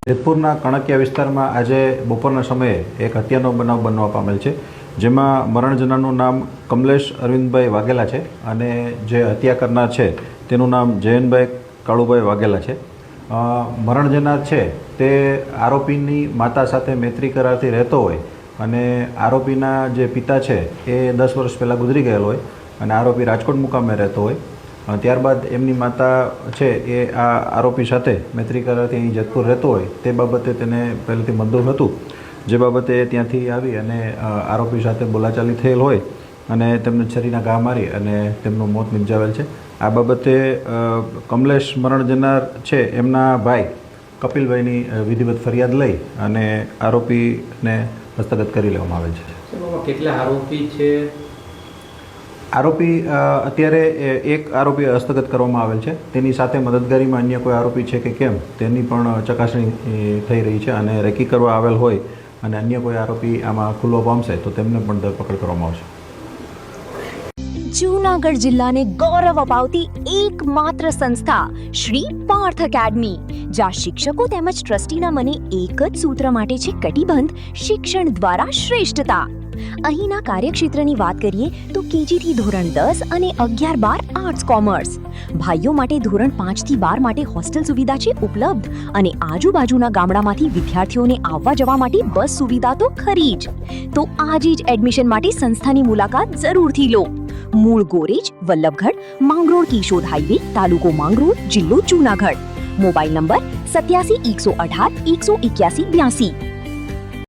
જેતપુરના કણકિયા વિસ્તારમાં આજે બપોરના સમયે એક હત્યાનો બનાવ બનવા પામેલ છે, જેમાં મરણ જનારનું નામ કમલેશ અરવિંદભાઈ વાઘેલા છે અને જે હત્યા કરનાર છે તેનું નામ જયનભાઈ કાળુભાઈ વાઘેલા છે. મરણ જનાર છે તે આરોપીની માતા સાથે મૈત્રી કરારથી રહેતો હોય અને આરોપીના જે પિતા છે એ 10 વર્ષ પહેલાં ગુજરી ગયેલો હોય અને આરોપી રાજકોટ મુકામે રહેતો હોય. ત્યારબાદ એમની માતા છે એ આ આરોપી સાથે મૈત્રી કરારથી અહીં જેતપુર રહેતો હોય તે બાબતે તેને પહેલેથી મંજૂર હતું, જે બાબતે ત્યાંથી આવી અને આરોપી સાથે બોલાચાલી થયેલ હોય અને તેમને છરીના ઘા મારી અને તેમનું મોત નિપજાવેલ છે. આ બાબતે કમલેશ મરણ જનાર છે એમના ભાઈ કપિલભાઈની વિધિવત ફરિયાદ લઈ અને આરોપીને હસ્તગત કરી લેવામાં આવેલ છે. કેટલા આરોપી છે? આરોપી અત્યારે એક આરોપી હસ્તગત કરવામાં આવેલ છે. તેની સાથે મદદગારીમાં અન્ય કોઈ આરોપી છે કે કેમ તેની પણ ચકાસણી થઈ રહી છે અને રેકી કરવા આવેલ હોય અને અન્ય કોઈ આરોપી આમાં ખુલ્લો પામશે તો તેમને પણ ધરપકડ કરવામાં આવશે. જૂનાગઢ જિલ્લાને ગૌરવ અપાવતી એકમાત્ર સંસ્થા શ્રી પાર્થ એકેડમી, જ્યાં શિક્ષકો તેમજ ટ્રસ્ટીના મને એક જ સૂત્ર માટે છે કટિબંધ: શિક્ષણ દ્વારા શ્રેષ્ઠતા. અહીંના કાર્યક્ષેત્રની વાત કરીએ તો કેજી થી ધોરણ 10 અને 11-12 આર્ટ્સ કોમર્સ. ભાઈઓ માટે ધોરણ 5 થી 12 માટે હોસ્ટેલ સુવિધા છે ઉપલબ્ધ અને આજુબાજુના ગામડામાંથી વિદ્યાર્થીઓને આવવા જવા માટે બસ સુવિધા તો ખરી જ. તો આજે જ એડમિશન માટે સંસ્થાની મુલાકાત જરૂરથી લો. મૂળ ગોરેજ, વલ્લભગઢ, માંગરોળ કિશોર હાઈવે, તાલુકો માંગરોળ, જિલ્લો જૂનાગઢ. Mobile number 87 118 181 82.